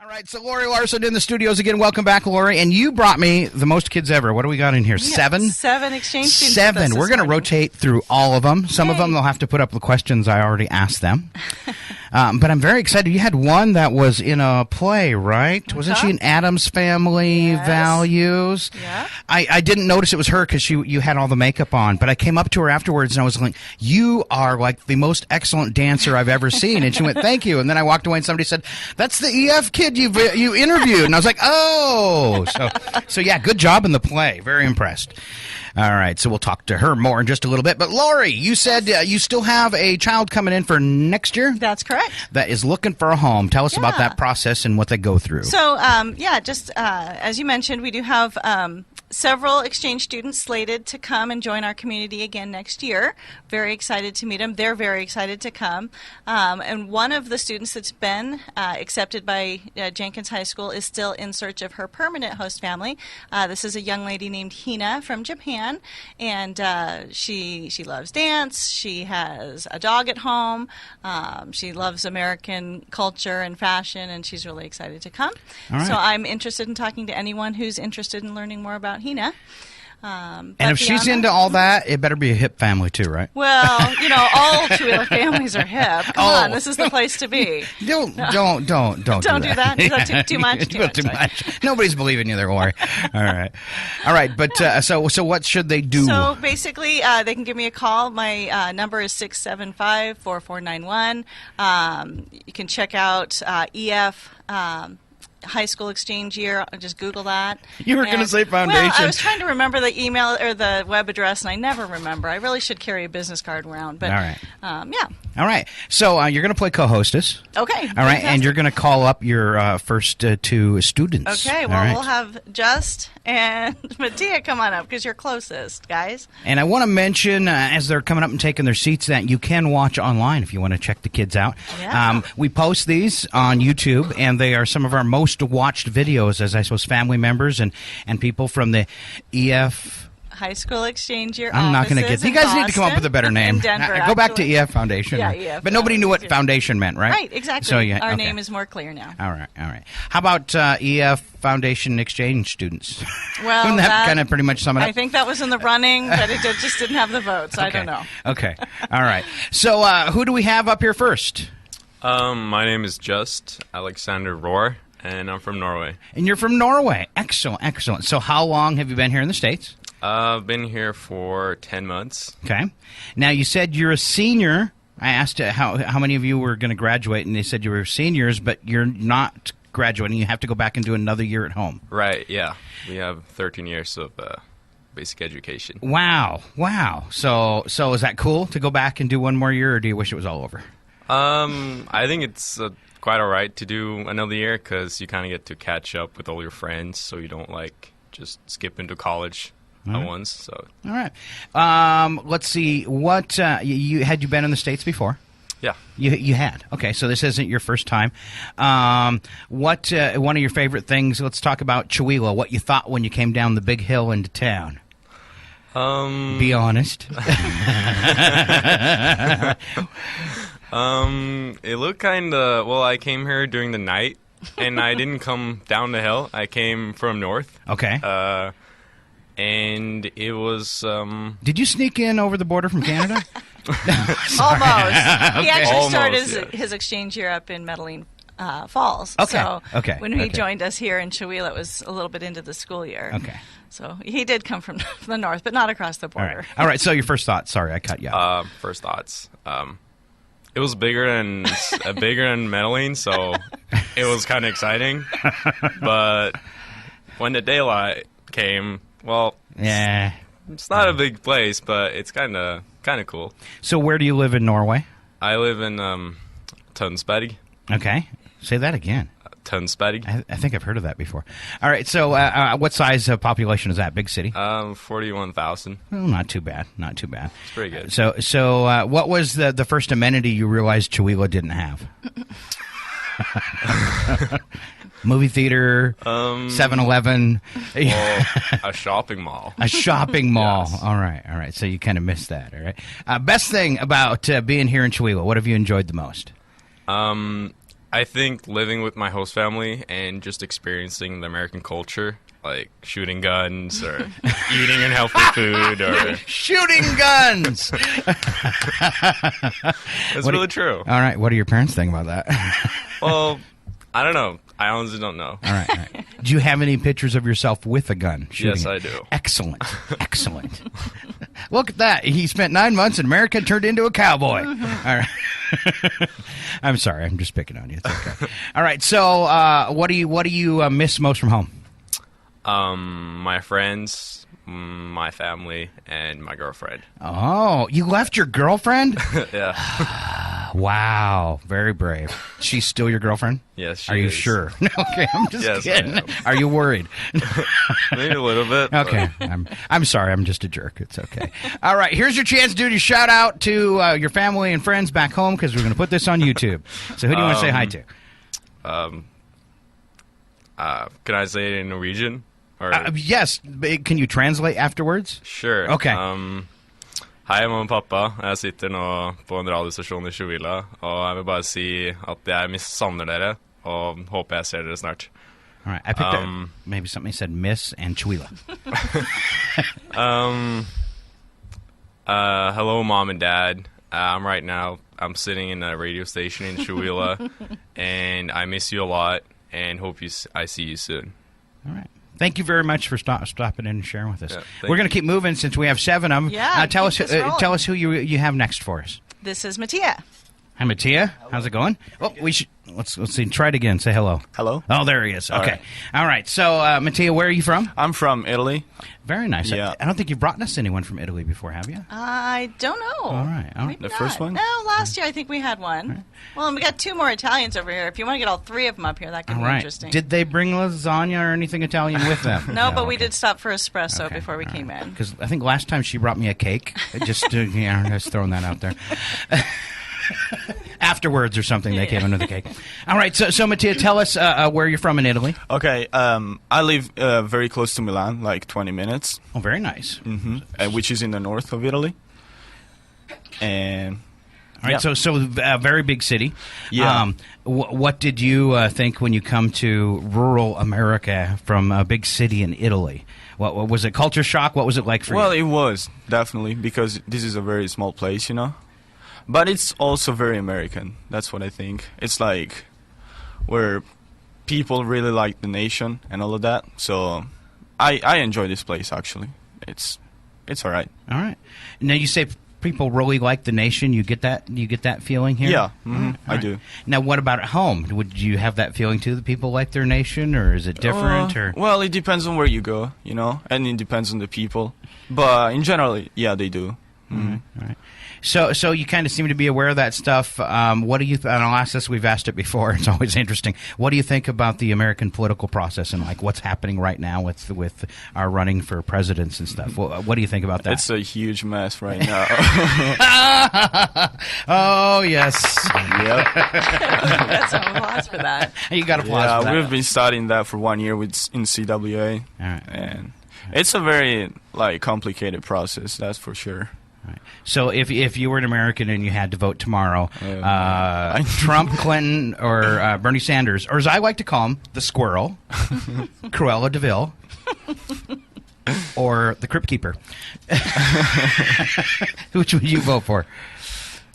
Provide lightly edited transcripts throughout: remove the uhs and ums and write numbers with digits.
All right, so Lori Larson in the studios again. Welcome back, Lori. And you brought me the most kids ever. What do we got in here? Seven? 7 exchange students. Seven. We're going to rotate through all of them. Some of them they'll have to put up the questions I already asked them. But I'm very excited. You had one that was in a play, right? Wasn't she in Addams Family Values? Yeah. I didn't notice it was her because you had all the makeup on. But I came up to her afterwards and I was like, you are like the most excellent dancer I've ever seen. And she went, thank you. And then I walked away and somebody said, that's the EF kid you interviewed. And I was like, oh. So yeah, good job in the play. Very impressed. All right, so we'll talk to her more in just a little bit. But Lori, you said you still have a child coming in for next year? That's correct. That is looking for a home. Tell us about that process and what they go through. So, just as you mentioned, we do have several exchange students slated to come and join our community again next year. Very excited to meet them. They're very excited to come. And one of the students that's been accepted by Jenkins High School is still in search of her permanent host family. This is a young lady named Hina from Japan, and she loves dance. She has a dog at home. She loves American culture and fashion, and she's really excited to come. Right. So I'm interested in talking to anyone who's interested in learning more about Hina. And if she's into all that, it better be a hip family too, right? Well, all two-wheeler families are hip. Come on, this is the place to be. Don't do that. Is that too much? Too much. Nobody's believing you there, Lori. All right. But so what should they do? So basically, they can give me a call. My number is 675-4491. You can check out EF. High school exchange year. Just Google that. You were going to say foundation. Well, I was trying to remember the email or the web address, and I never remember. I really should carry a business card around. But, all right. Yeah. All right. So you're going to play co-hostess. Okay. All right. Fantastic. And you're going to call up your first two students. Okay. Well, we'll have Just and Mattia come on up because you're closest, guys. And I want to mention, as they're coming up and taking their seats, that you can watch online if you want to check the kids out. Yeah. We post these on YouTube, and they are some of our most watched videos, as I suppose family members and people from the EF High School Exchange Year. I'm not going to get. You guys need to come up with a better name. Denver, go back to EF Foundation. Yeah, EF. But nobody knew what foundation meant, right? Right, exactly. So our name is more clear now. All right. How about EF Foundation exchange students? Well, wouldn't that kind of pretty much sum it up? I think that was in the running, but it just didn't have the votes. Okay. I don't know. Okay. All right. So who do we have up here first? My name is Just Alexander Rohr. And I'm from Norway. And you're from Norway. Excellent. So how long have you been here in the States? I've been here for 10 months. Okay. Now, you said you're a senior. I asked how many of you were going to graduate, and they said you were seniors, but you're not graduating. You have to go back and do another year at home. Right, yeah. We have 13 years of basic education. Wow. So is that cool to go back and do one more year, or do you wish it was all over? I think it's quite all right to do another year because you kind of get to catch up with all your friends, so you don't just skip into college at once. So all right, let's see. What you been in the States before? Yeah, you had. Okay, so this isn't your first time. What one of your favorite things? Let's talk about Chihuahua. What you thought when you came down the big hill into town? Be honest. It looked kind of, I came here during the night, and I didn't come down the hill. I came from north. Okay. And it was, Did you sneak in over the border from Canada? Almost. He actually started yeah. his exchange year up in Medellin Falls. Okay. So when he joined us here in Chihuahua, it was a little bit into the school year. Okay. So he did come from the north, but not across the border. All right. So your first thoughts. Sorry, I cut you off. First thoughts. It was bigger than Medellin, so it was kind of exciting. But when the daylight came, yeah, it's not a big place, but it's kind of cool. So where do you live in Norway? I live in Tønsberg. Okay, say that again. Tønsberg. I think I've heard of that before. All right, so what size population is that? Big city? 41,000. Well, not too bad. It's pretty good. So what was the first amenity you realized Chihuahua didn't have? Movie theater, 7-Eleven. Well, a shopping mall. A shopping mall. Yes. All right. So you kind of missed that, all right? Best thing about being here in Chihuahua, what have you enjoyed the most? I think living with my host family and just experiencing the American culture, like shooting guns or eating unhealthy food or Shooting guns! it's really true. All right, what do your parents think about that? Well, I don't know. I honestly don't know. All right. Do you have any pictures of yourself with a gun? Yes, it? I do. Excellent. Look at that. He spent 9 months in America and turned into a cowboy. All right. I'm sorry. I'm just picking on you. It's okay. All right. So what do you miss most from home? My friends, my family, and my girlfriend. Oh, you left your girlfriend? Yeah. Wow. Very brave. She's still your girlfriend? Yes, she Are you is. sure? Okay, I'm just Yes, I kidding. am. Are you worried? Maybe a little bit. but- Okay, I'm sorry. I'm just a jerk. It's okay. All right, here's your chance to do your shout out to your family and friends back home because we're going to put this on YouTube. So who do you want to say hi to? Can I say it in Norwegian? Or Yes. Can you translate afterwards? Sure. Okay. Hei, mamma og pappa. Jeg sitter nå på en radiostasjon i Sjovilla, og jeg vil bare si at jeg savner dere, og håper jeg ser dere snart. All right. I picked up maybe something said Miss and Chihuahua. Hello, Mom and Dad. Right now, I'm sitting in a radio station in Sjovilla, and I miss you a lot, and hope I see you soon. All right. Thank you very much for stopping in and sharing with us. Yeah, We're going to keep moving since we have 7 of them. Yeah, tell us keep this rolling. tell us who you have next for us. This is Mattia. Hi, Mattia. How's it going? Oh, we should let's see. Try it again. Say hello. Hello. Oh, there he is. Okay. right. All right. So, Mattia, where are you from? I'm from Italy. Very nice. Yeah. I don't think you've brought us anyone from Italy before, have you? I don't know. All right. Maybe The not. first one? No, last year I think we had one. Well, and we got 2 more Italians over here. If you want to get all 3 of them up here, that could All be right. interesting. Did they bring lasagna or anything Italian with them? no, but we did stop for espresso before we came in. Because I think last time she brought me a cake. Just throwing that out there. Afterwards or something, they came in with a cake. All right, so Mattia, tell us where you're from in Italy. Okay, I live very close to Milan, like 20 minutes, Oh, very nice. which is in the north of Italy. And All right, so very big city. Yeah. What did you think when you come to rural America from a big city in Italy? What was it? Culture shock? What was it like for well, you? it was definitely because this is a very small place, but it's also very American. That's what I think. It's like where people really like the nation and all of that. So I enjoy this place actually. It's all right. All right. Now you say people really like the nation. You get that feeling here? Yeah, All I right. do. Now, what about at home? Would you have that feeling too? That people like their nation, or is it different? Or Well, it depends on where you go, and it depends on the people. But in general, yeah, they do. All right. So you kind of seem to be aware of that stuff. What do you? And I'll ask this. We've asked it before. It's always interesting. What do you think about the American political process and like what's happening right now with our running for presidents and stuff? What do you think about that? It's a huge mess right now. Oh yes, Yep. That's some applause for that. you got applause. Yeah, for that. we've been studying that for 1 year in CWA, All right. and it's a very complicated process. That's for sure. Right. So if you were an American and you had to vote tomorrow, Oh, Trump, Clinton, or Bernie Sanders, or as I like to call him, the Squirrel, Cruella DeVille, or the Crypt Keeper, which would you vote for?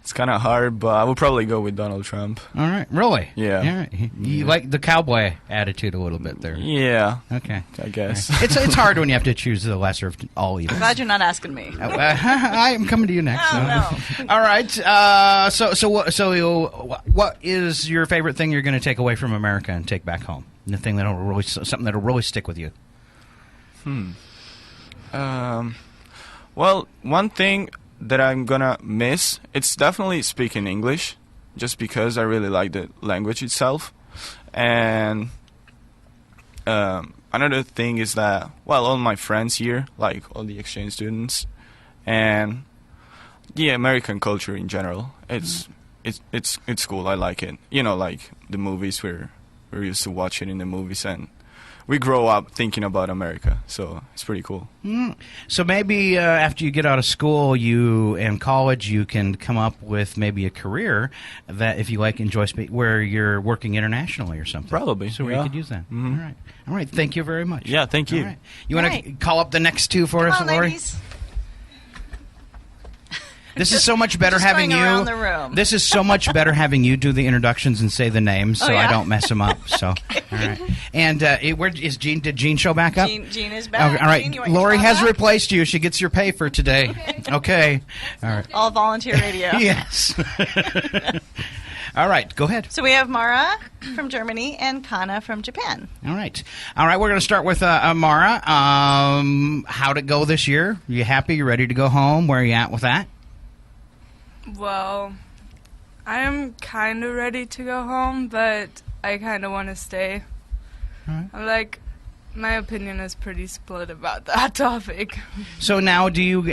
It's kind of hard, but I would probably go with Donald Trump. All right, really? Yeah. All right. You like the cowboy attitude a little bit there. Yeah, Okay. I guess. It's hard when you have to choose the lesser of all evils. Glad you're not asking me. I am coming to you next. Oh, no. All right. What is your favorite thing you're going to take away from America and take back home? The thing something that'll really stick with you. Well, one thing that I'm gonna miss, it's definitely speaking English, just because I really like the language itself. And another thing is that, well, all my friends here, like all the exchange students, and the American culture in general, it's cool. I like it. Like the movies where we're used to watch it in the movies, and we grow up thinking about America, so it's pretty cool. So maybe after you get out of school, you and college, you can come up with maybe a career that, if you enjoy where you're working internationally or something. Probably, So where yeah. you could use that. All right. Thank you very much. Yeah, thank you. All right. You want to Right. call up the next two for Come us, on, Lori? ladies. This is so much better Just having going you. around the room. This is so much better having you do the introductions and say the names, so Oh, yeah? I don't mess them up. So, all right. And where is Jean? Did Jean show back up? Jean is back. Okay, all right. Jean, you want your Lori spot has back? replaced you. She gets your pay for today. Okay. All right. All volunteer radio. Yes. All right. Go ahead. So we have Mara from Germany and Kana from Japan. All right. All right. We're going to start with Mara. How'd it go this year? You happy? You ready to go home? Where are you at with that? Well, I am kind of ready to go home, but I kind of want to stay. Alright. My opinion is pretty split about that topic. So now, do you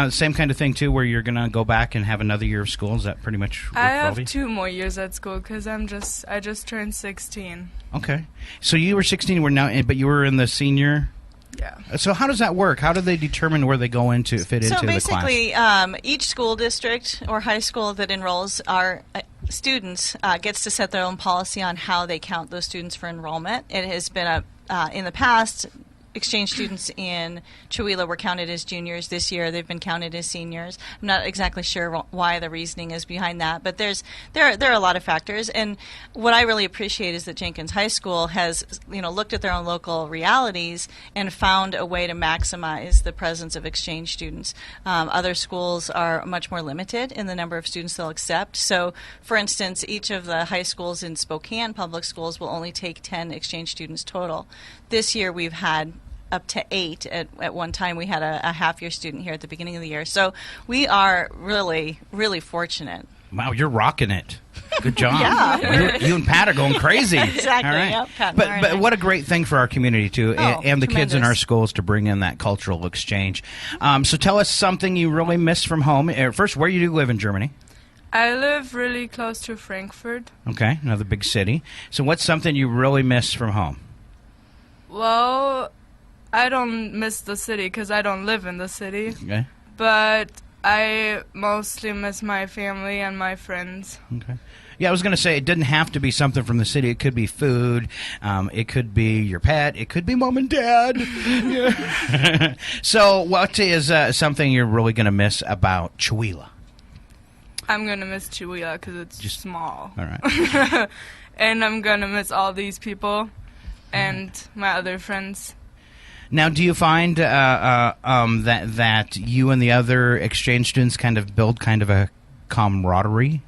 same kind of thing too, where you're going to go back and have another year of school? Is that pretty much? I have 2 more years at school because I just turned 16. Okay. So you were 16, but you were in the senior. Yeah. So how does that work? How do they determine where they go into fit into So the class? basically, each school district or high school that enrolls our students gets to set their own policy on how they count those students for enrollment. It has been in the past, exchange students in Chihuahua were counted as juniors. This year, they've been counted as seniors. I'm not exactly sure why the reasoning is behind that, but there are a lot of factors. And what I really appreciate is that Jenkins High School has looked at their own local realities and found a way to maximize the presence of exchange students. Other schools are much more limited in the number of students they'll accept. So, for instance, each of the high schools in Spokane public schools will only take 10 exchange students total. This year, we've had up to 8 at one time. We had a half-year student here at the beginning of the year. So we are really, really fortunate. Wow, you're rocking it. Good job. Yeah. You and Pat are going crazy. Exactly, All right. yep, Pat and Lauren But are. what a great thing for our community, too, and the kids in tremendous. our schools to bring in that cultural exchange. So tell us something you really miss from home. First, where you do live in Germany? I live really close to Frankfurt. Okay, another big city. So what's something you really miss from home? Well, I don't miss the city because I don't live in the city, Okay. but I mostly miss my family and my friends. Okay. Yeah, I was going to say it didn't have to be something from the city. It could be food. It could be your pet. It could be mom and dad. Yeah. So what is something you're really going to miss about Chihuahua? I'm going to miss Chihuahua because it's Just- small. All right. And I'm going to miss all these people and my other friends. Now, do you find that you and the other exchange students kind of build kind of a camaraderie?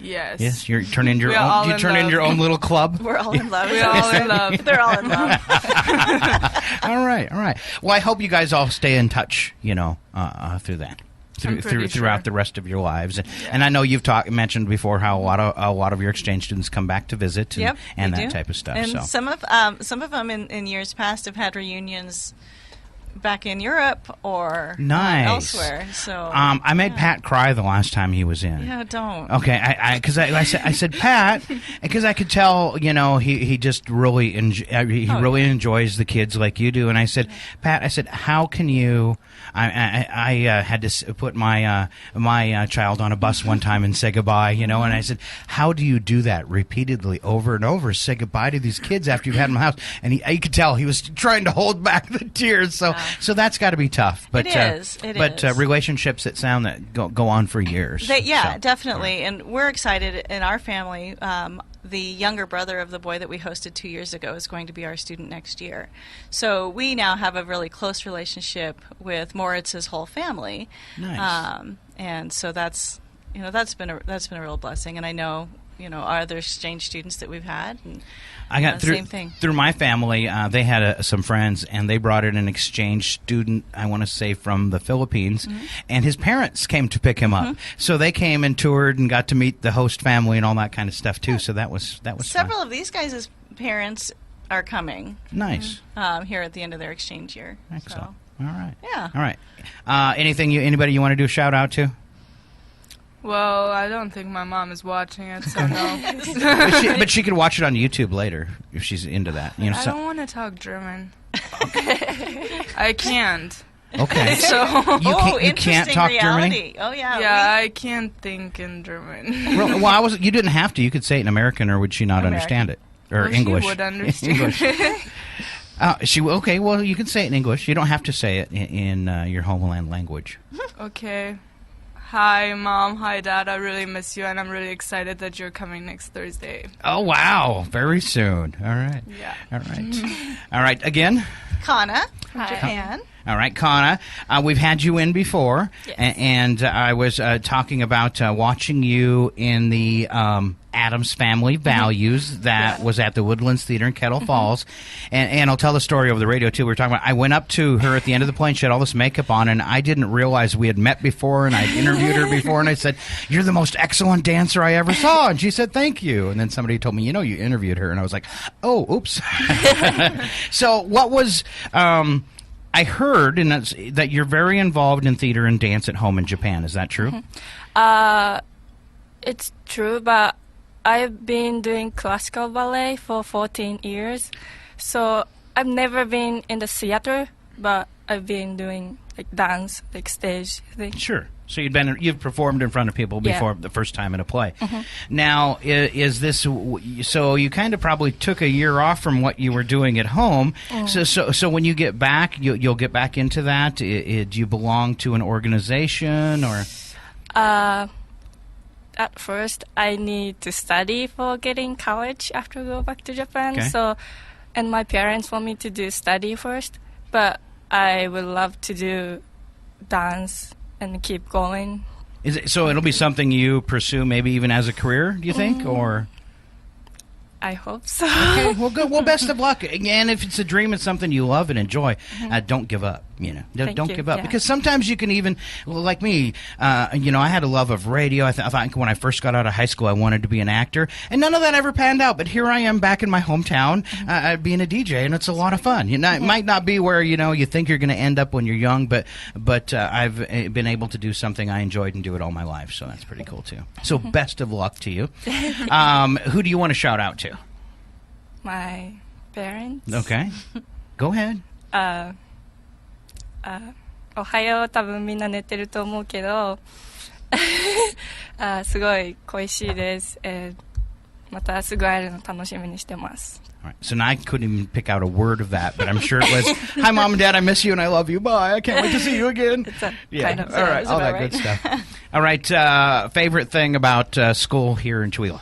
Yes. Yes, you're turning your We are own. all You in turn in love. your own little club. We're all in love. We're all in love. They're all in love. All right, all right. Well, I hope you guys all stay in touch. Through that. I'm pretty Throughout sure. the rest of your lives, and I know you've mentioned before how a lot of your exchange students come back to visit and, Yep, and they that do. type of stuff. And so some of them in years past have had reunions back in Europe or Nice. elsewhere. So I made Pat cry the last time he was in. yeah, don't. Okay, because I said Pat, because I could tell he just really really enjoys the kids like you do, and I said Pat, how can you? I had to put my child on a bus one time and say goodbye, and I said, how do you do that repeatedly over and over? Say goodbye to these kids after you've had them in the house, and you could tell he was trying to hold back the tears. So that's got to be tough. But It is. But relationships that sound that go on for years. Yeah, So, definitely. And we're excited in our family. The younger brother of the boy that we hosted 2 years ago is going to be our student next year. So we now have a really close relationship with Moritz's whole family. Nice. And so that's been a real blessing. And I know our other exchange students that we've had. And, I got same thing. through my family. They had some friends, and they brought in an exchange student. I want to say from the Philippines, and his parents came to pick him up. So they came and toured and got to meet the host family and all that kind of stuff too. So that was Several fun. of these guys' parents are coming Nice. here at the end of their exchange year. Excellent. So, All right. yeah. All right. Anybody you want to do a shout out to? Well, I don't think my mom is watching it, so no. But she could watch it on YouTube later if she's into that. You know, I so, don't want to talk German. I can't. okay. So You can't talk German. Oh yeah. yeah, I can't think in German. Well, you didn't have to. You could say it in American, or would she not American. understand it? Or Well, English? She would understand. English. Okay. Well, you can say it in English. You don't have to say it in your homeland language. Okay. Hi, Mom. Hi, Dad. I really miss you, and I'm really excited that you're coming next Thursday. Oh wow! Very soon. All right. Yeah. All right. All right. Again. Kana from Hi. Japan. All right, Kana, we've had you in before, Yes. and I was talking about watching you in the Addams Family Values that was at the Woodlands Theater in Kettle Falls, and I'll tell the story over the radio, too. We were talking about, I went up to her at the end of the plane, she had all this makeup on, and I didn't realize we had met before, and I'd interviewed her before, and I said, "You're the most excellent dancer I ever saw," and she said, "Thank you," and then somebody told me, "You know, you interviewed her," and I was like, "Oh, oops." So what was... I heard that you're very involved in theater and dance at home in Japan. Is that true? It's true, but I've been doing classical ballet for 14 years. So I've never been in the theater, but I've been doing like dance, like stage thing. Sure. So you've performed in front of people Yeah. before the first time in a play. Now, is this so? You kind of probably took a year off from what you were doing at home. So when you get back, you'll get back into that. Do you belong to an organization or? At first, I need to study for getting college after go back to Japan. Okay. So, and my parents want me to do study first, but I would love to do dance and keep going. So it'll be something you pursue, maybe even as a career. Do you think, or? I hope so. Okay, well, good. Well, best of luck. And if it's a dream, it's something you love and enjoy. Don't give up. Don't you. give up, Yeah. because sometimes you can even, like me. I had a love of radio. I thought when I first got out of high school, I wanted to be an actor, and none of that ever panned out. But here I am back in my hometown, being a DJ, and it's a lot of fun. It might not be where you think you're going to end up when you're young, but I've been able to do something I enjoyed and do it all my life. So that's pretty cool too. So best of luck to you. Who do you want to shout out to? My parents. Okay, go ahead. おはよう、多分みんな寝てると思うけどすごい恋しいです、またすぐ会えるの楽しみにしてます。 All right. So now I couldn't even pick out a word of that, but I'm sure it was, "Hi, Mom and Dad, I miss you and I love you. Bye. I can't wait to see you again." It's a Yeah. kind of All right. it's All about that right. good stuff. All right. Favorite thing about school here in Chihuahua?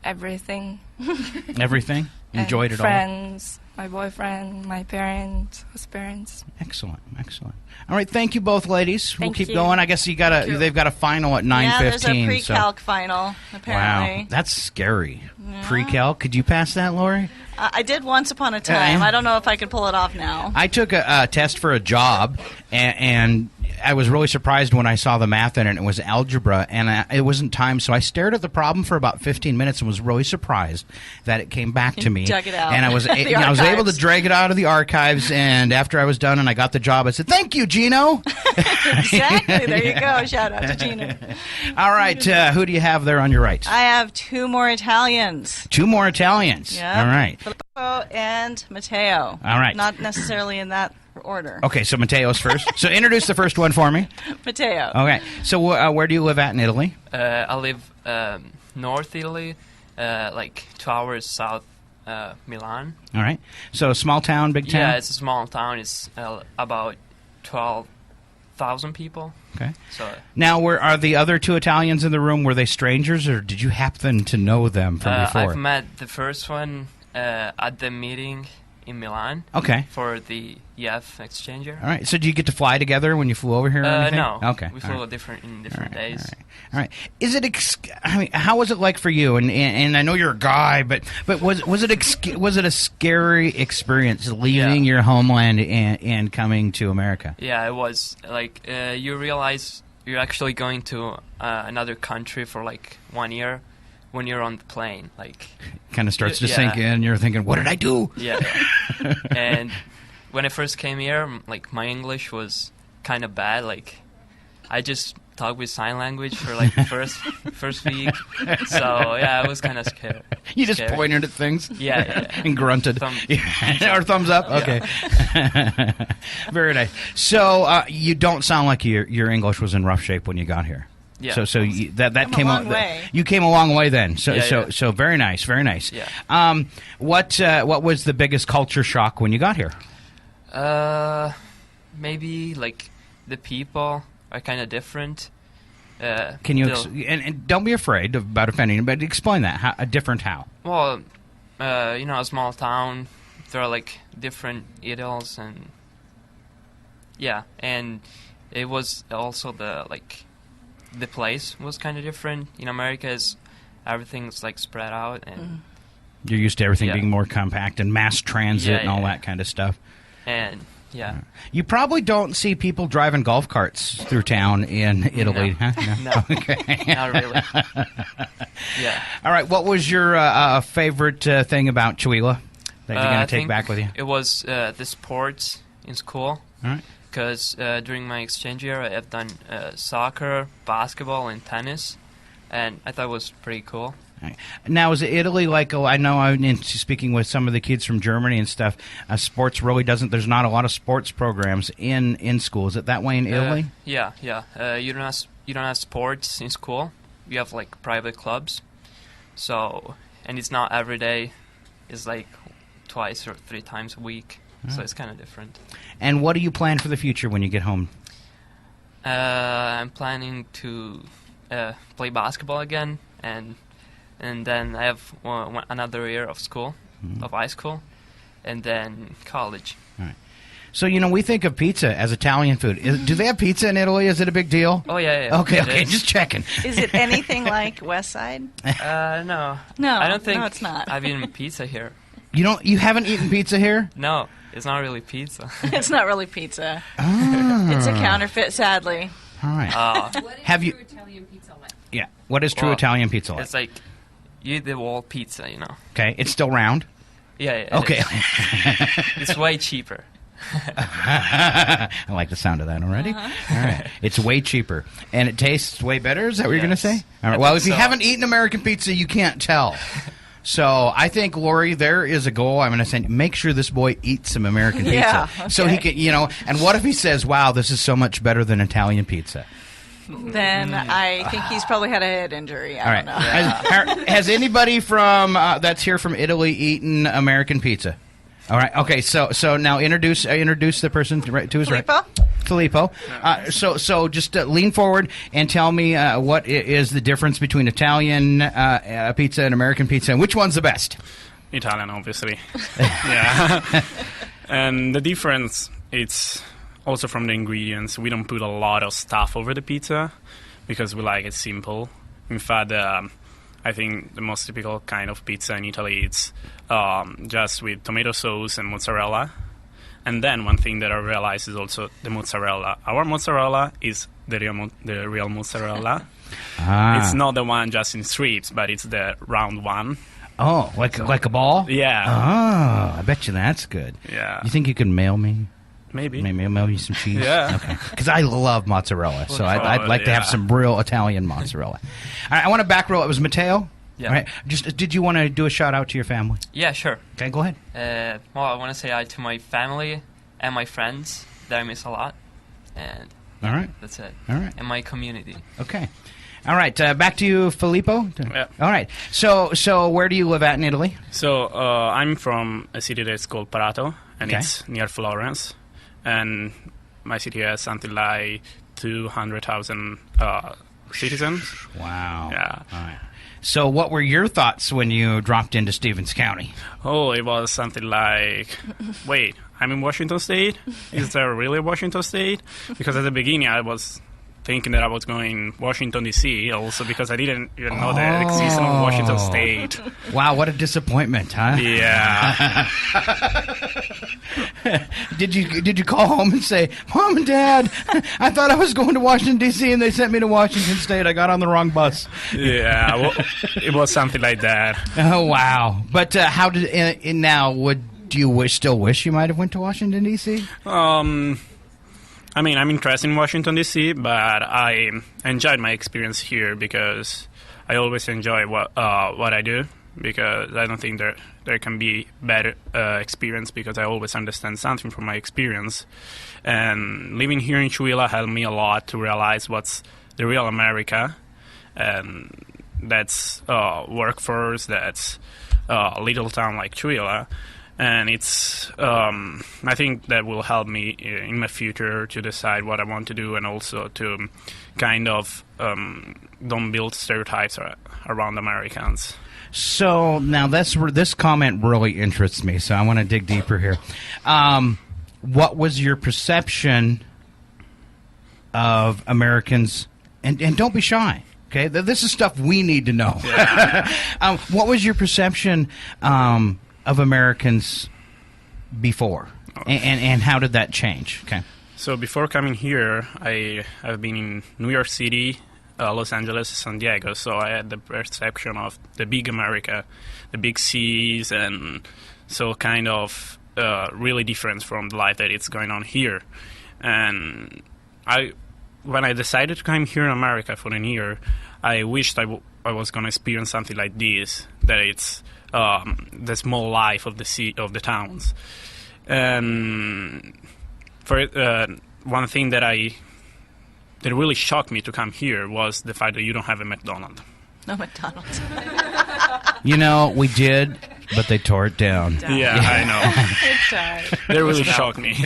Everything. Everything? Enjoyed it all? Friends, my boyfriend, my parents, his parents. Excellent. Excellent. All right. Thank you both, ladies. We'll Thank keep you. going. I guess they've got a final at 9:15. Yeah, there's a so. pre-calc final apparently. Wow. That's scary. Pre-calc. Could you pass that, Lori? I did once upon a time. I don't know if I could pull it off now. I took a test for a job, and I was really surprised when I saw the math in it. It was algebra, and it wasn't timed, so I stared at the problem for about 15 minutes and was really surprised that it came back to me. Dug it out. And I was The I was able to archives. drag it out of the archives, and after I was done and I got the job, I said, "Thank you, Gino." Exactly. There you go. Shout out to Gina. All right, who do you have there on your right? I have two more Italians. Two more Italians. Yep. All right. Filippo and Matteo. All right. Not necessarily in that order. Okay, so Matteo's first. So introduce the first one for me. Matteo. Okay, so where do you live at in Italy? I live North Italy, like 2 hours south Milan. All right. So small town, big town? Yeah, it's a small town. It's about 12,000 people. Okay. So Now, are the other two Italians in the room, were they strangers, or did you happen to know them from before? I've met the first one at the meeting in Milan Okay. for the EF exchanger. All right. So did you get to fly together when you flew over here or anything? No. Okay. We All flew right. different All right. days. All right. Is it? How was it like for you? And I know you're a guy, but was it a scary experience leaving your homeland and coming to America? Yeah, it was like you realize you're actually going to another country for like 1 year when you're on the plane. Like, Kind of starts to Yeah. sink in. You're thinking, "What did I do?" yeah. And when I first came here, like my English was kind of bad. Like, I just talk with sign language for like the first week. So yeah, I was kind of scared. You just Scary. pointed at things? Yeah. And grunted. Or thumbs up? Okay. Very nice. So you don't sound like your English was in rough shape when you got here. Yeah. So that Come a came long way. You came a long way then. So Yeah. so very nice, very nice. Yeah. What was the biggest culture shock when you got here? Maybe like the people are kind of different. Can you still- and don't be afraid about offending, but explain that. How, different how? Well, a small town, there are like different idols, and yeah, and it was also the place was kind of different. In America, is everything's like spread out, and You're used to everything Yeah. being more compact and mass transit Yeah, and all yeah. that kind of stuff. and yeah, You probably don't see people driving golf carts through town in Italy, No. huh? No. Okay. not really. Yeah, All right. What was your favorite thing about Chihuahua that you're I going to take think back with you? It was the sports in school. All right. Because during my exchange year, I've done soccer, basketball, and tennis, and I thought it was pretty cool. Now, is Italy like? I know I'm speaking with some of the kids from Germany and stuff. Sports really doesn't. There's not a lot of sports programs in school. Is it that way in Italy? Yeah. You don't have sports in school. You have like private clubs. So, and it's not every day. It's like twice or 3 times a week. So it's kind of different. And what do you plan for the future when you get home? I'm planning to play basketball again, and then I have another year of school, of high school, and then college. So we think of pizza as Italian food. Do they have pizza in Italy? Is it a big deal? Oh yeah. Okay, it is. just checking. Is it anything like West Side? No. No, I don't think no, it's not. I've eaten pizza here. You haven't eaten pizza here? No, it's not really pizza. It's not really pizza. Ah. It's a counterfeit, sadly. All right. What is Have you- true Italian pizza like? Yeah. What is true Well, Italian pizza like? It's like you eat the whole pizza, Okay, it's still round. Yeah. it Okay. is. It's way cheaper. I like the sound of that already. All right. It's way cheaper. And it tastes way better? Is that what you're going to Yes. say? All right. I Well, think if you so. haven't eaten American pizza, you can't tell. So I think, Lori, there is a goal. I'm going to say, make sure this boy eats some American pizza. Yeah, So he okay. can, and what if he says, wow, this is so much better than Italian pizza? Then I think he's probably had a head injury. All I right. don't know. Has anybody from that's here from Italy eaten American pizza? All right. Okay. So now introduce the person to his right. Filippo. So just lean forward and tell me what is the difference between Italian pizza and American pizza, and which one's the best? Italian, obviously. Yeah. And the difference, it's also from the ingredients. We don't put a lot of stuff over the pizza because we like it simple. In fact, I think the most typical kind of pizza in Italy is just with tomato sauce and mozzarella. And then one thing that I realized is also the mozzarella. Our mozzarella is the real mozzarella. It's not the one just in strips, but it's the round one. Oh, like a ball? Yeah. Oh, I bet you that's good. Yeah. You think you can mail me? Maybe. Maybe I'll mail you some cheese. Yeah. Okay. Because I love mozzarella, so I'd like to have yeah. some real Italian mozzarella. All right, I want to back roll. It was Matteo. Yeah. All right. Just did you want to do a shout out to your family? Yeah, sure. Okay, go ahead. Well, I want to say hi to my family and my friends that I miss a lot, and All right. that's it. All right. And my community. Okay. All right. Back to you, Filippo. Yeah. All right. So where do you live at in Italy? So I'm from a city that's called Prato, and Okay. it's near Florence. And my city has something like 200,000 citizens. Wow. Yeah. All right. So what were your thoughts when you dropped into Stevens County? Oh, it was something like, wait, I'm in Washington State? Is there really Washington State? Because at the beginning I was thinking that I was going Washington, D.C., also because I didn't even know the existence of Washington State. Wow, what a disappointment, huh? Yeah. Did you call home and say, Mom and Dad, I thought I was going to Washington, D.C., and they sent me to Washington State. I got on the wrong bus. Yeah, well, it was something like that. Oh, wow. But how did now, do you still wish you might have went to Washington, D.C.? I mean, I'm interested in Washington, D.C., but I enjoyed my experience here because I always enjoy what I do, because I don't think there can be better experience, because I always understand something from my experience. And living here in Chuila helped me a lot to realize what's the real America, and that's workforce, that's a little town like Chuila. And it's, I think that will help me in my future to decide what I want to do, and also to kind of don't build stereotypes around Americans. So now this comment really interests me, so I want to dig deeper here. What was your perception of Americans, and don't be shy, okay? This is stuff we need to know. Yeah. What was your perception of Americans before, and how did that change? Okay. So before coming here, I've been in New York City, Los Angeles, San Diego, so I had the perception of the big America, the big cities, and so kind of really different from the life that it's going on here. And when I decided to come here in America for a year, I wished I was going to experience something like this, that it's the small life of the towns. And for one thing that really shocked me to come here was the fact that you don't have a McDonald's. No McDonald's. You know, we did, but they tore it down. Yeah, I know. They really shocked me.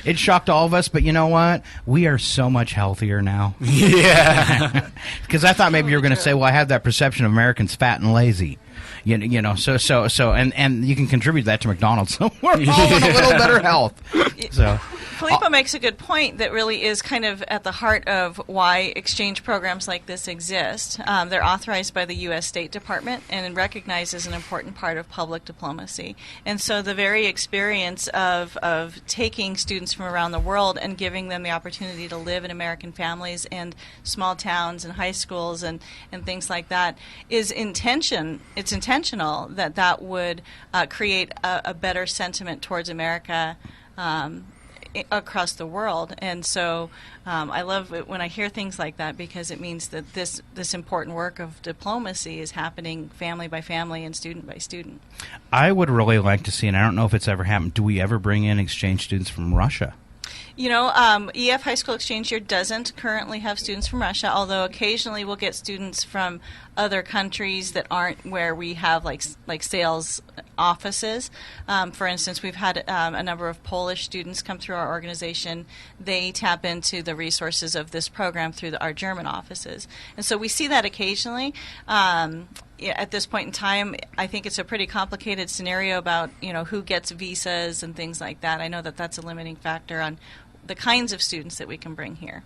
It shocked all of us, but you know what? We are so much healthier now. Yeah. Because I thought maybe you were going to say, well, I have that perception of Americans fat and lazy. You know, so, and you can contribute that to McDonald's. So we're all in a little better health. So Filippo makes a good point that really is kind of at the heart of why exchange programs like this exist. They're authorized by the U.S. State Department and recognized as an important part of public diplomacy. And so the very experience of taking students from around the world and giving them the opportunity to live in American families and small towns and high schools and things like that is intentional that would create a better sentiment towards America across the world. And so I love it when I hear things like that, because it means that this important work of diplomacy is happening family by family and student by student. I would really like to see, and I don't know if it's ever happened, do we ever bring in exchange students from Russia? You know, EF High School Exchange Year doesn't currently have students from Russia, although occasionally we'll get students from other countries that aren't where we have like sales offices. For instance, we've had a number of Polish students come through our organization. They tap into the resources of this program through our German offices. And so we see that occasionally. At this point in time, I think it's a pretty complicated scenario about, who gets visas and things like that. I know that that's a limiting factor on the kinds of students that we can bring here.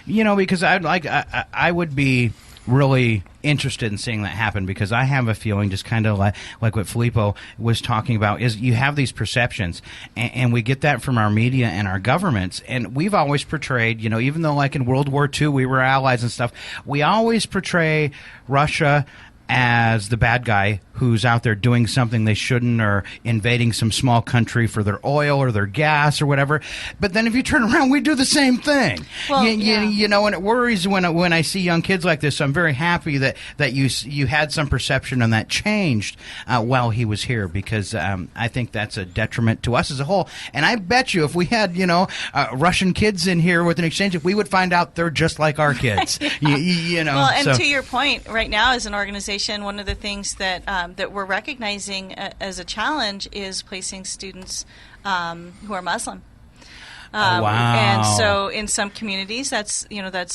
Because I would be really interested in seeing that happen, because I have a feeling, just kind of like what Filippo was talking about, is you have these perceptions, and we get that from our media and our governments, and we've always portrayed, even though like in World War II we were allies and stuff, we always portray Russia as the bad guy who's out there doing something they shouldn't, or invading some small country for their oil or their gas or whatever. But then if you turn around, we do the same thing. Well, and it worries when I see young kids like this. So I'm very happy that you had some perception and that changed while he was here, because I think that's a detriment to us as a whole. And I bet you if we had Russian kids in here with an exchange, we would find out they're just like our kids. Well, and to your point, right now as an organization, one of the things that we're recognizing as a challenge is placing students who are Muslim. Wow. And so in some communities, that's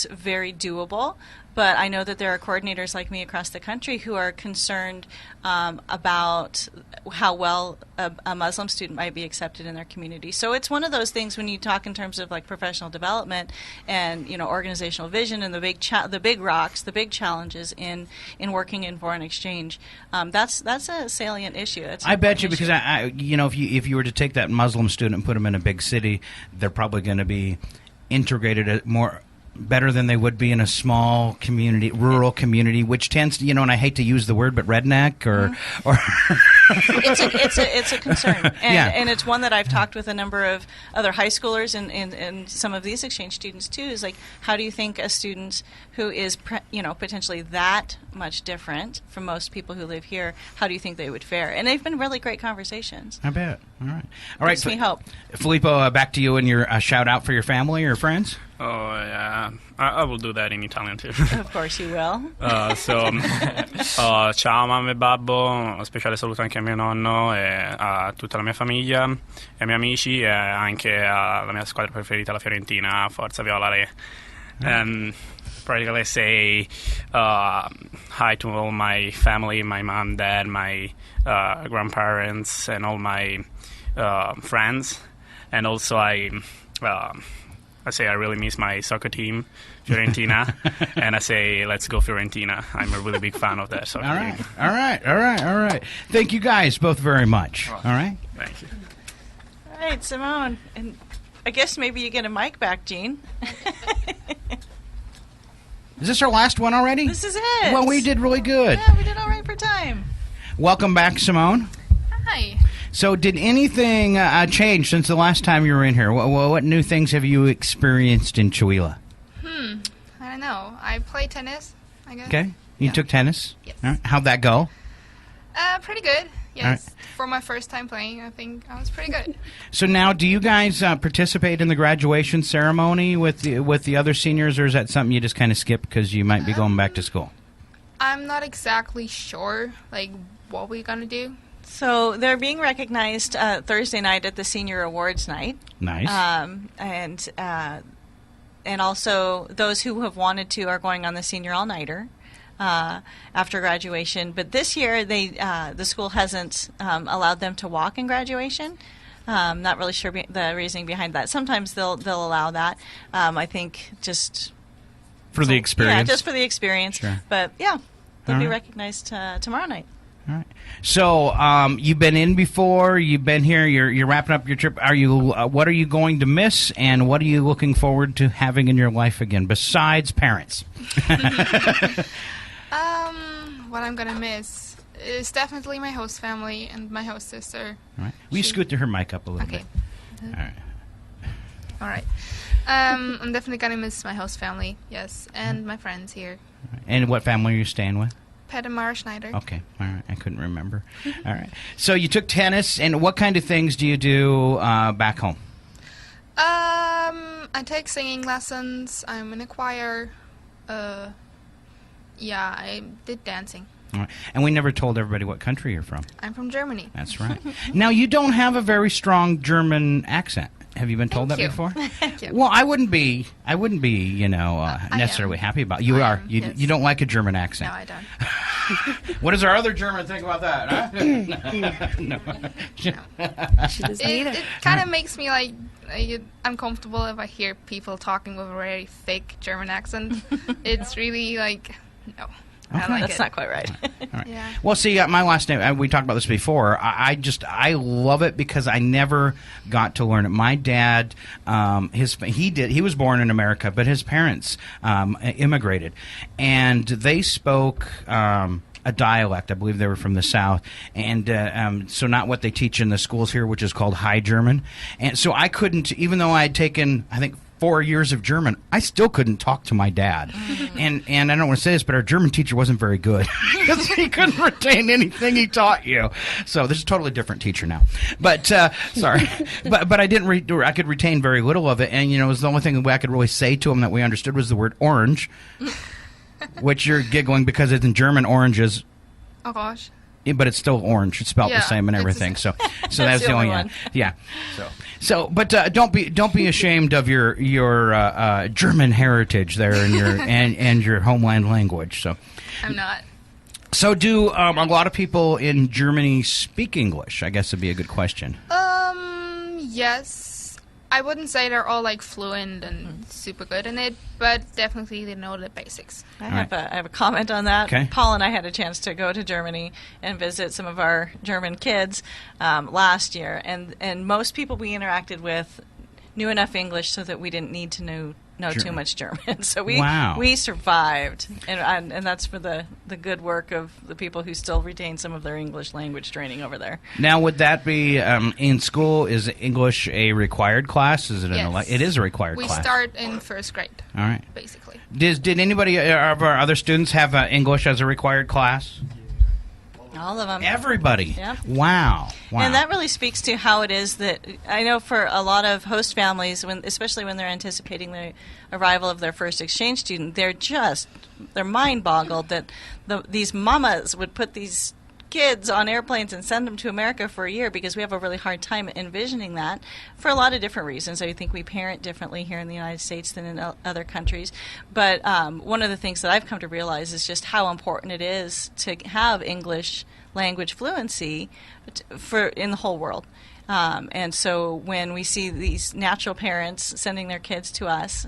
very doable. But I know that there are coordinators like me across the country who are concerned about how well a Muslim student might be accepted in their community. So it's one of those things when you talk in terms of like professional development and organizational vision and the big rocks, the big challenges in working in foreign exchange. That's a salient issue. I bet you, because if you were to take that Muslim student and put them in a big city, they're probably going to be integrated more better than they would be in a small community, rural community, which tends to, and I hate to use the word, but redneck or It's a concern, and, Yeah. and it's one that I've talked with a number of other high schoolers and some of these exchange students too. Is like, how do you think a student who is potentially that much different from most people who live here, how do you think they would fare? And they've been really great conversations. I bet. All right. Gives me hope. Filippo, back to you and your shout out for your family or friends. Oh, yeah. I will do that in Italian too. Of course you will. Ciao mamma e babbo, un speciale saluto anche a mio nonno e a tutta la mia famiglia, e ai miei amici e anche alla mia squadra preferita, la Fiorentina, Forza Viola Re. And practically say hi to all my family, my mom, dad, my grandparents, and all my friends. And also I say I really miss my soccer team, Fiorentina, and I say let's go Fiorentina. I'm a really big fan of that soccer team. All right. Thank you guys both very much. All right. Thank you. All right, Simone, and I guess maybe you get a mic back, Gene. Is this our last one already? This is it. Well, we did really good. Yeah, we did all right for time. Welcome back, Simone. Hi. So did anything change since the last time you were in here? What new things have you experienced in Chihuahua? I don't know. I play tennis, I guess. Okay. You took tennis? Yes. All right. How'd that go? Pretty good. Yes. All right. For my first time playing, I think I was pretty good. So now, do you guys participate in the graduation ceremony with the other seniors, or is that something you just kind of skip because you might be going back to school? I'm not exactly sure, like, what we're gonna do. So they're being recognized Thursday night at the Senior Awards Night. Nice. And also those who have wanted to are going on the Senior All-Nighter after graduation. But this year, the school hasn't allowed them to walk in graduation. Not really sure the reasoning behind that. Sometimes they'll allow that. I think just for the experience. Yeah, just for the experience. Sure. But yeah, they'll All be right. recognized tomorrow night. All right. So you've been in before. You've been here. You're wrapping up your trip. Are you? What are you going to miss, and what are you looking forward to having in your life again besides parents? What I'm gonna miss is definitely my host family and my host sister. All right. Will you scoot to her mic up a little Okay. bit? All right. All right. I'm definitely gonna miss my host family, yes, and my friends here. And what family are you staying with? Pedamar Schneider. Okay. All right. I couldn't remember. All right. So you took tennis, and what kind of things do you do back home? I take singing lessons. I'm in a choir. Yeah, I did dancing. All right. And we never told everybody what country you're from. I'm from Germany. That's right. Now, you don't have a very strong German accent. Have you been told Thank that you. before? Thank you. Well, I wouldn't be, necessarily happy about. You are. You yes. you don't like a German accent. No, I don't. What does our other German think about that? Huh? No. It kind of makes me like uncomfortable if I hear people talking with a very fake German accent. It's really like no. I don't like That's it. not quite right. All right. Yeah. Well, see, my last name, we talked about this before. I love it because I never got to learn it. My dad, he was born in America, but his parents immigrated, and they spoke a dialect. I believe they were from the South, and so not what they teach in the schools here, which is called High German. And so I couldn't, even though I had taken, I think, 4 years of German, I still couldn't talk to my dad. And I don't want to say this, but our German teacher wasn't very good because he couldn't retain anything he taught you. So this is a totally different teacher now. But sorry, but I didn't. I could retain very little of it, and it was the only thing that I could really say to him that we understood was the word orange, which you're giggling because it's in German oranges. Oh gosh. But it's still orange. It's spelled the Yeah, same and it's the everything. So That's that's the the only only one. one. Yeah. But don't be ashamed of your German heritage there and your homeland language. So I'm not. So do a lot of people in Germany speak English? I guess would be a good question. Yes. I wouldn't say they're all like fluent and super good in it, but definitely they know the basics. I have a comment on that. Okay. Paul and I had a chance to go to Germany and visit some of our German kids last year, and most people we interacted with knew enough English so that we didn't need to know know too much German. So Wow. we survived, and that's for the good work of the people who still retain some of their English language training over there. Now, would that be in school? Is English a required class? Is it Yes. It is a required We class. start in first grade, All right. basically. Did anybody of our other students have English as a required class? All of them. Everybody. Yep. Wow. And that really speaks to how it is that I know for a lot of host families, especially when they're anticipating the arrival of their first exchange student, they're mind boggled that these mamas would put these kids on airplanes and send them to America for a year, because we have a really hard time envisioning that for a lot of different reasons. I think we parent differently here in the United States than in other countries. But one of the things that I've come to realize is just how important it is to have English language fluency in the whole world. And so when we see these natural parents sending their kids to us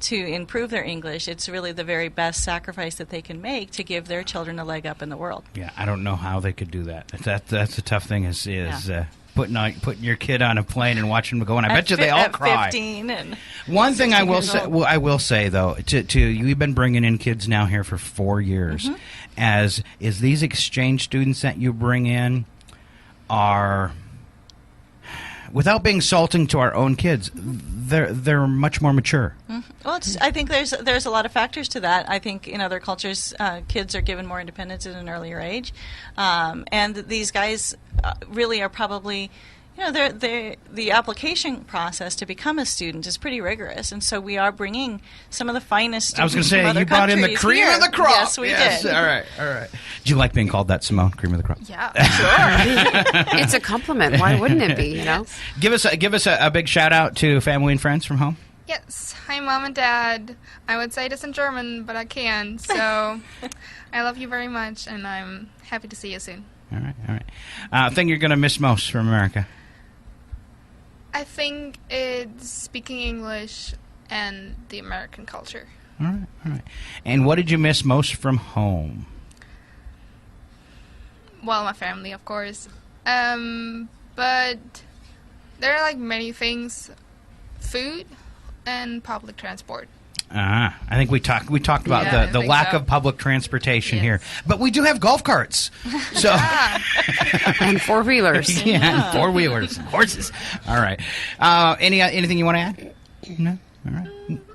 to improve their English, it's really the very best sacrifice that they can make to give their children a leg up in the world. Yeah, I don't know how they could do that. That's a tough thing. Putting your kid on a plane and watching them go, and I bet you they all at cry. 15 and One thing I will 16 say, years old. I will say though, to you've been bringing in kids now here for 4 years. Mm-hmm. As is these exchange students that you bring in are, without being insulting to our own kids, they're much more mature. Well, I think there's a lot of factors to that. I think in other cultures, kids are given more independence at an earlier age, and these guys really are probably, the application process to become a student is pretty rigorous, and so we are bringing some of the finest I was going students to from say, other you brought in the countries cream here. of the crop. Yes, we did. All right. Do you like being called that, Simone? Cream of the crop. Yeah. It's a compliment. Why wouldn't it be? Give us a big shout out to family and friends from home. Yes. Hi, Mom and Dad. I would say this in German, but I can't. So I love you very much, and I'm happy to see you soon. All right. Thing you're going to miss most from America? I think it's speaking English and the American culture. All right. And what did you miss most from home? Well, my family, of course. But there are many things. Food and public transport. I think we talked about Yeah, the I lack think so. of public transportation Yes. here, but we do have golf carts, so And four-wheelers. yeah, 4-wheelers, horses. All right. Anything you want to add? No. All right.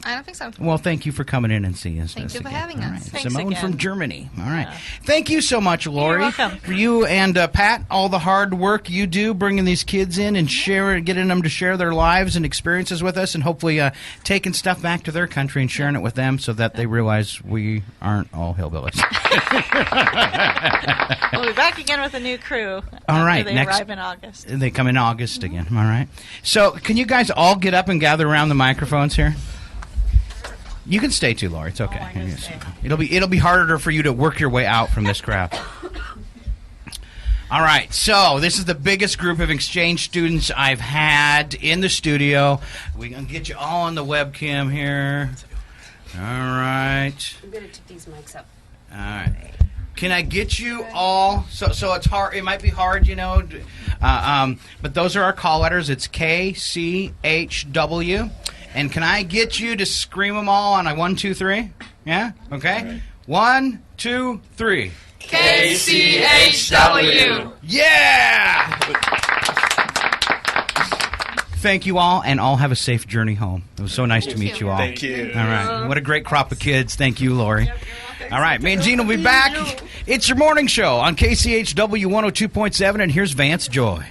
I don't think so. Well, thank you for coming in and seeing us. Thank you for again. having All us. right. Thanks Simone again. from Germany. All right. Thank you so much, Lori. welcome. For you and Pat, all the hard work you do bringing these kids in and getting them to share their lives and experiences with us, and hopefully taking stuff back to their country and sharing it with them so that they realize we aren't all hillbillies. We'll be back again with a new crew. All right, After they next- arrive in August. They come in August again. All right. So can you guys all get up and gather around the microphones here? You can stay too, Laura. It's okay. I can stay. It'll be harder for you to work your way out from this crowd. All right. So this is the biggest group of exchange students I've had in the studio. We're gonna get you all on the webcam here. All right. I'm going to tip these mics up. All right. Can I get you all? So it's hard. It might be hard, but those are our call letters. It's KCHW. And can I get you to scream them all on a 1, 2, 3? Yeah? Okay. Right. 1, 2, 3. KCHW. Yeah! Thank you all, and all have a safe journey home. It was so nice to meet you all. Thank you. All right. What a great crop of kids. Thank you, Lori. All right. Me and Gene will be back. It's your morning show on KCHW 102.7, and here's Vance Joy.